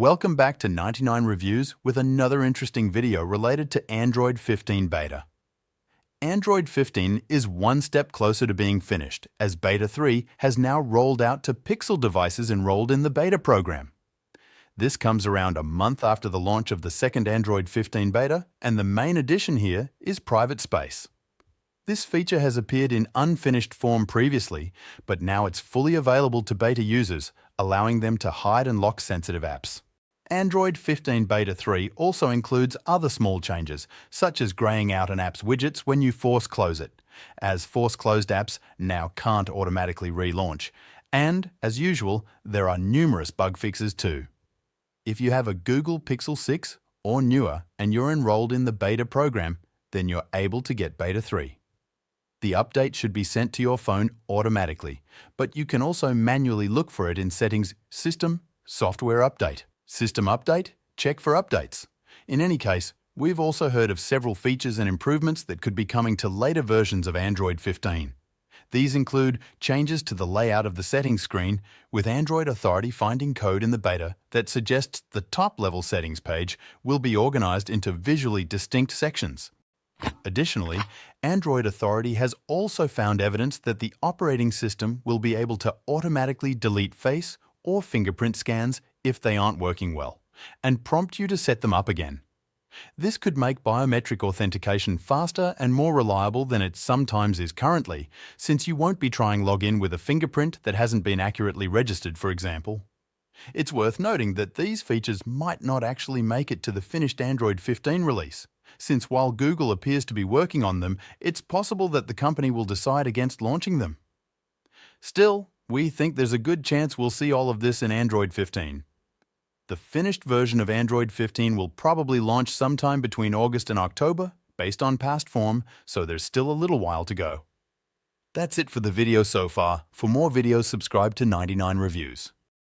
Welcome back to 99 Reviews with another interesting video related to Android 15 Beta. Android 15 is one step closer to being finished, as Beta 3 has now rolled out to Pixel devices enrolled in the beta program. This comes around a month after the launch of the second Android 15 Beta, and the main addition here is Private Space. This feature has appeared in unfinished form previously, but now it's fully available to beta users, allowing them to hide and lock sensitive apps. Android 15 Beta 3 also includes other small changes, such as graying out an app's widgets when you force close it, as force-closed apps now can't automatically relaunch. And, as usual, there are numerous bug fixes too. If you have a Google Pixel 6 or newer and you're enrolled in the beta program, then you're able to get Beta 3. The update should be sent to your phone automatically, but you can also manually look for it in Settings, System, Software Update. System Update? Check for updates. In any case, we've also heard of several features and improvements that could be coming to later versions of Android 15. These include changes to the layout of the settings screen, with Android Authority finding code in the beta that suggests the top-level settings page will be organized into visually distinct sections. Additionally, Android Authority has also found evidence that the operating system will be able to automatically delete face or fingerprint scans if they aren't working well, and prompt you to set them up again. This could make biometric authentication faster and more reliable than it sometimes is currently, since you won't be trying login with a fingerprint that hasn't been accurately registered, for example. It's worth noting that these features might not actually make it to the finished Android 15 release, since while Google appears to be working on them, it's possible that the company will decide against launching them. Still, we think there's a good chance we'll see all of this in Android 15. The finished version of Android 15 will probably launch sometime between August and October, based on past form, so there's still a little while to go. That's it for the video so far. For more videos, subscribe to 99 Reviews.